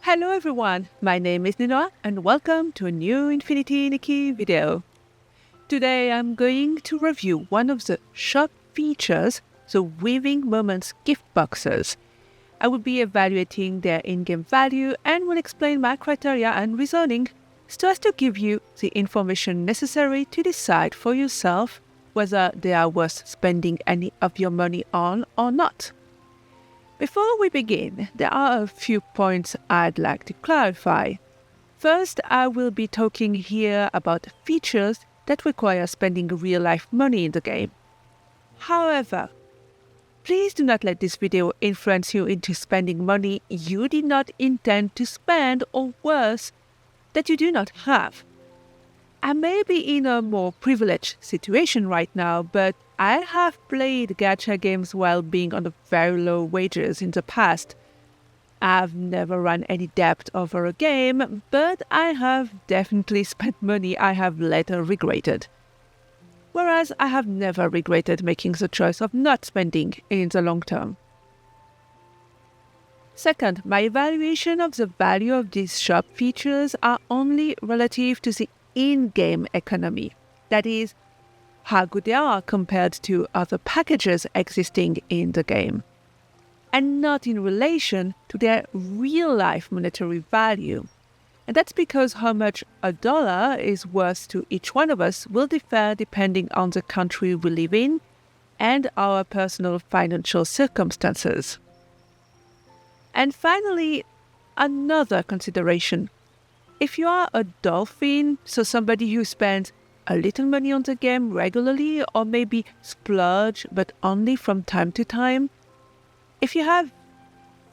Hello everyone, my name is Ninoa and welcome to a new Infinity Nikki video. Today I'm going to review one of the shop features, the Weaving Moments gift boxes. I will be evaluating their in-game value and will explain my criteria and reasoning so as to give you the information necessary to decide for yourself whether they are worth spending any of your money on or not. Before we begin, there are a few points I'd like to clarify. First, I will be talking here about features that require spending real-life money in the game. However, please do not let this video influence you into spending money you did not intend to spend, or worse, that you do not have. I may be in a more privileged situation right now, but I have played gacha games while being on very low wages in the past. I've never run any debt over a game, but I have definitely spent money I have later regretted. Whereas I have never regretted making the choice of not spending in the long term. Second, my evaluation of the value of these shop features are only relative to the in-game economy. That is, how good they are compared to other packages existing in the game, and not in relation to their real-life monetary value. And that's because how much a dollar is worth to each one of us will differ depending on the country we live in and our personal financial circumstances. And finally, another consideration. If you are a dolphin, so somebody who spends a little money on the game regularly or maybe splurge but only from time to time, if you have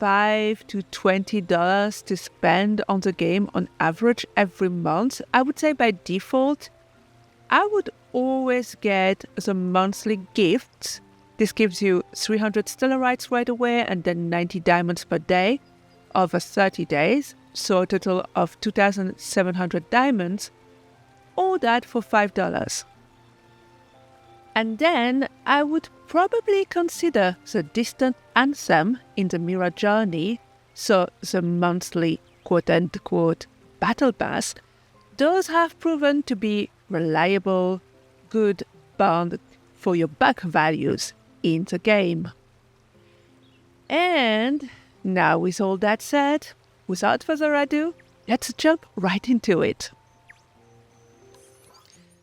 $5 to $20 to spend on the game on average every month, I would say by default, I would always get the monthly gifts. This gives you 300 stellarites right away and then 90 diamonds per day over 30 days. So a total of 2,700 diamonds, all that for $5. And then I would probably consider the Distant Anthem in the Mirror Journey, so the monthly quote-unquote battle pass. Those have proven to be reliable, good bond for your buck values in the game. And now with all that said, without further ado, let's jump right into it.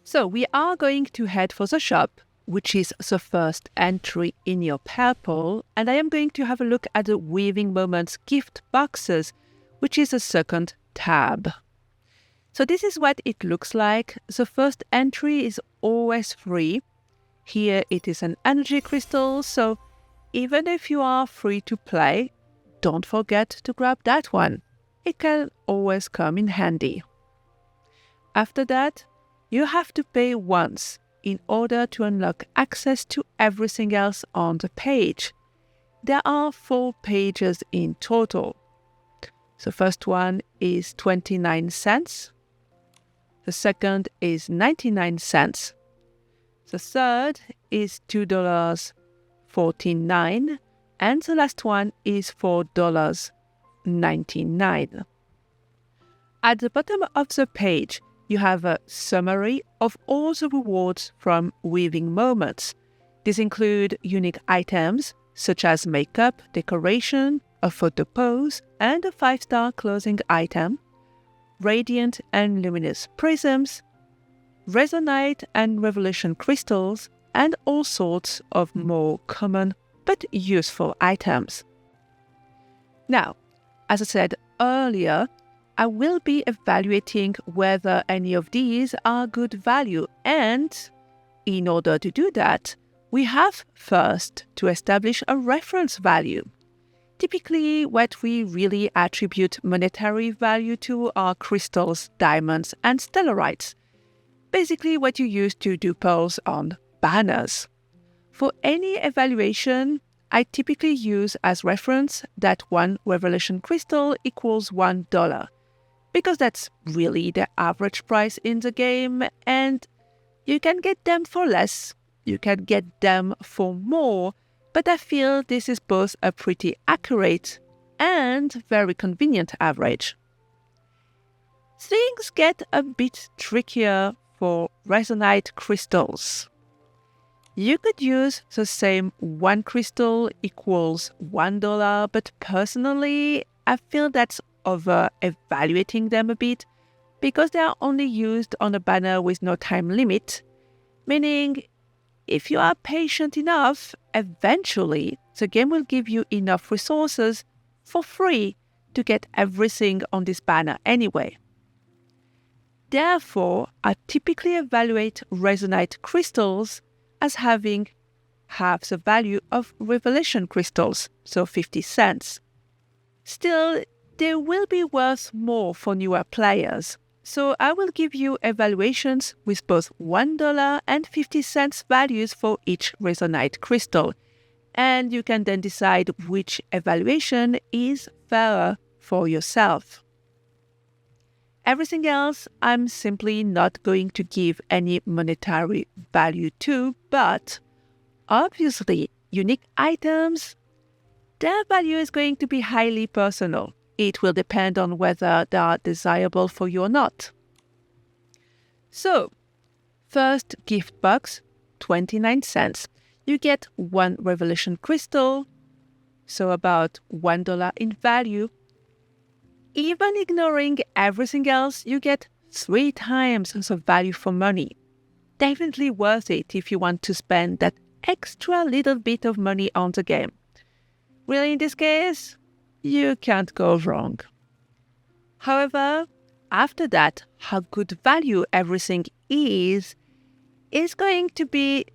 So we are going to head for the shop, which is the first entry in your purple, and I am going to have a look at the Weaving Moments gift boxes, which is the second tab. So this is what it looks like. The first entry is always free. Here it is an energy crystal, so even if you are free to play, don't forget to grab that one. It can always come in handy. After that, you have to pay once in order to unlock access to everything else on the page. There are 4 pages in total. The first one is 29 cents. The second is 99 cents. The third is $2.49. And the last one is $4.99. At the bottom of the page, you have a summary of all the rewards from Weaving Moments. These include unique items such as makeup, decoration, a photo pose, and a 5-star clothing item, radiant and luminous prisms, resonate and revolution crystals, and all sorts of more common but useful items. Now, as I said earlier, I will be evaluating whether any of these are good value, and in order to do that, we have first to establish a reference value. Typically, what we really attribute monetary value to are crystals, diamonds, and stellarites. Basically what you use to do polls on banners. For any evaluation, I typically use as reference that one revelation crystal equals $1, because that's really the average price in the game, and you can get them for less, you can get them for more, but I feel this is both a pretty accurate and very convenient average. Things get a bit trickier for resonate crystals. You could use the same one crystal equals $1, but personally, I feel that's over-evaluating them a bit because they are only used on a banner with no time limit, meaning if you are patient enough, eventually the game will give you enough resources for free to get everything on this banner anyway. Therefore, I typically evaluate resonate crystals as having half the value of revelation crystals, so 50 cents. Still, they will be worth more for newer players, so I will give you evaluations with both $1 and 50 cents values for each resonate crystal, and you can then decide which evaluation is fairer for yourself. Everything else I'm simply not going to give any monetary value to, but obviously unique items, their value is going to be highly personal. It will depend on whether they are desirable for you or not. So, first gift box, 29 cents. You get one revelation crystal, so about $1 in value. Even ignoring everything else, you get 3 times the value for money. Definitely worth it if you want to spend that extra little bit of money on the game. Really, in this case, you can't go wrong. However, after that, how good value everything is going to be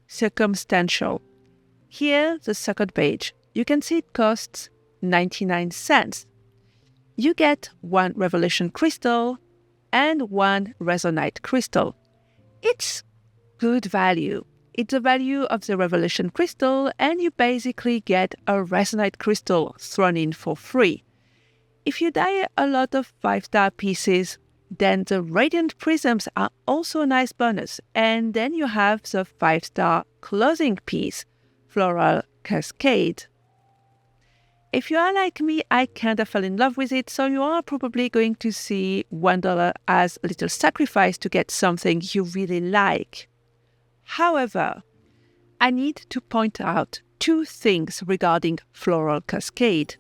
circumstantial. Here, the second page, you can see it costs 99 cents. You get one revelation crystal and one resonate crystal. It's good value. It's the value of the revelation crystal, and you basically get a resonate crystal thrown in for free. If you die a lot of 5-star pieces, then the radiant prisms are also a nice bonus, and then you have the 5-star closing piece, Floral Cascade. If you are like me, I kinda fell in love with it, so you are probably going to see $1 as a little sacrifice to get something you really like. However, I need to point out 2 things regarding Floral Cascade.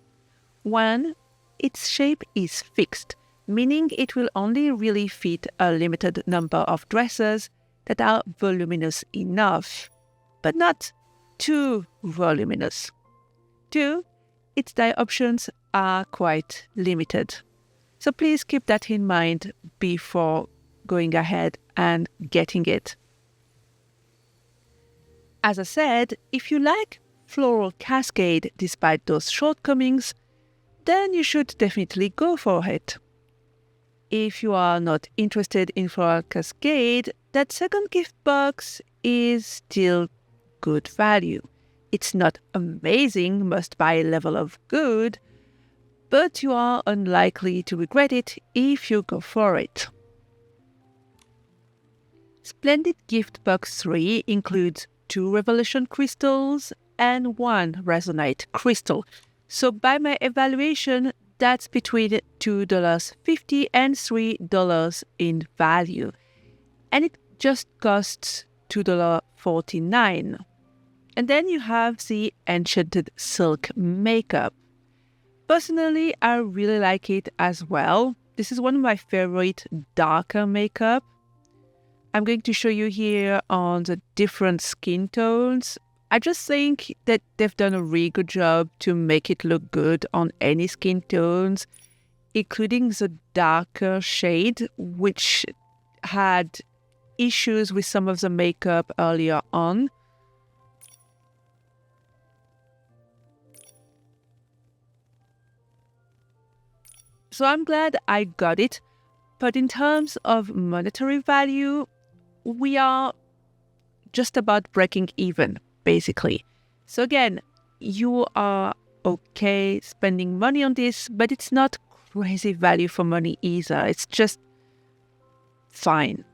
One, its shape is fixed, meaning it will only really fit a limited number of dresses that are voluminous enough, but not too voluminous. 2, its dye options are quite limited. So please keep that in mind before going ahead and getting it. As I said, if you like Floral Cascade despite those shortcomings, then you should definitely go for it. If you are not interested in Floral Cascade, that second gift box is still good value. It's not amazing must-buy level of good, but you are unlikely to regret it if you go for it. Splendid Gift Box 3 includes 2 revelation crystals and 1 resonate crystal. So by my evaluation, that's between $2.50 and $3 in value. And it just costs $2.49. And then you have the Enchanted Silk makeup. Personally, I really like it as well. This is one of my favorite darker makeup. I'm going to show you here on the different skin tones. I just think that they've done a really good job to make it look good on any skin tones, including the darker shade, which had issues with some of the makeup earlier on. So I'm glad I got it, but in terms of monetary value, we are just about breaking even, basically. So again, you are okay spending money on this, but it's not crazy value for money either. It's just fine.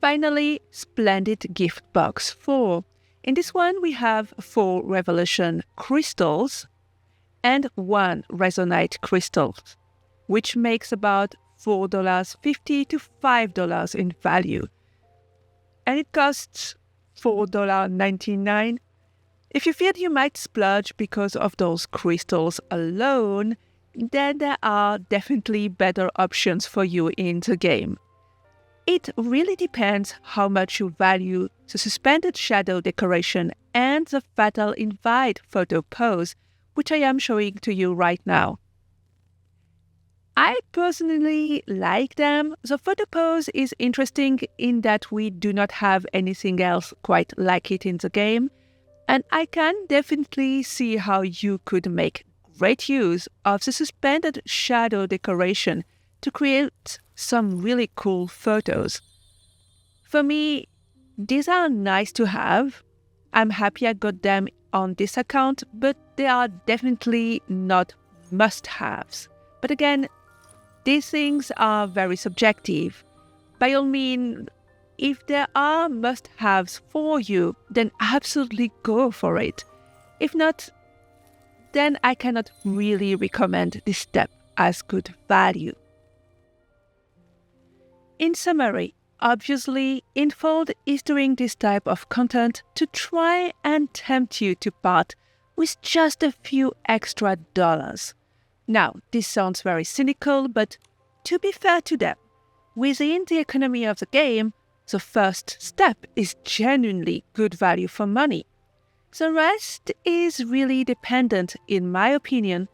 Finally, Splendid Gift Box 4. In this one, we have 4 revelation crystals and 1 Resonate crystal, which makes about $4.50 to $5 in value. And it costs $4.99. If you feel you might splurge because of those crystals alone, then there are definitely better options for you in the game. It really depends how much you value the suspended shadow decoration and the Fatal Invite photo pose, which I am showing to you right now. I personally like them. The photo pose is interesting in that we do not have anything else quite like it in the game, and I can definitely see how you could make great use of the suspended shadow decoration to create some really cool photos. For me, these are nice to have. I'm happy I got them on this account, but they are definitely not must-haves. But again, these things are very subjective. By all means, if there are must-haves for you, then absolutely go for it. If not, then I cannot really recommend this step as good value. In summary, obviously, Infold is doing this type of content to try and tempt you to part with just a few extra dollars. Now, this sounds very cynical, but to be fair to them, within the economy of the game, the first step is genuinely good value for money. The rest is really dependent, in my opinion,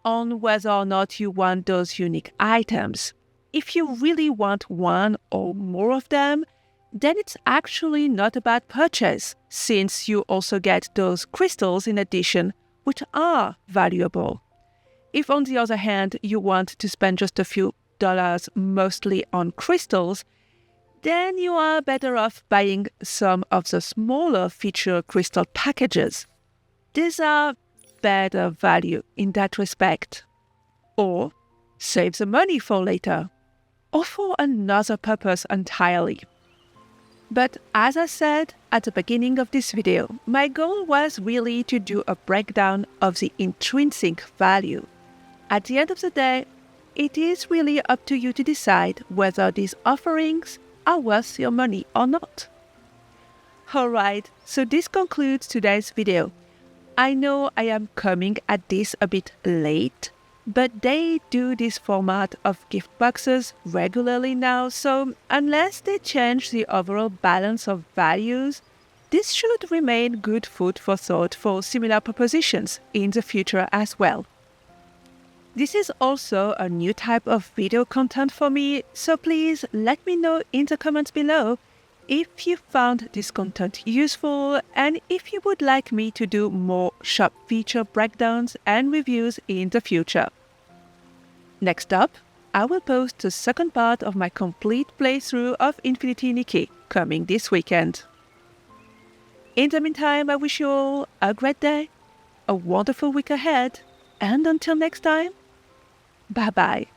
on whether or not you want those unique items. If you really want one or more of them, then it's actually not a bad purchase, since you also get those crystals in addition, which are valuable. If, on the other hand, you want to spend just a few dollars mostly on crystals, then you are better off buying some of the smaller feature crystal packages. These are better value in that respect. Or save the money for later, or for another purpose entirely. But as I said at the beginning of this video, my goal was really to do a breakdown of the intrinsic value. At the end of the day, it is really up to you to decide whether these offerings are worth your money or not. Alright, so this concludes today's video. I know I am coming at this a bit late, but they do this format of gift boxes regularly now, so unless they change the overall balance of values, this should remain good food for thought for similar propositions in the future as well. This is also a new type of video content for me, so please let me know in the comments below if you found this content useful and if you would like me to do more shop feature breakdowns and reviews in the future. Next up, I will post the second part of my complete playthrough of Infinity Nikki coming this weekend. In the meantime, I wish you all a great day, a wonderful week ahead, and until next time, bye bye.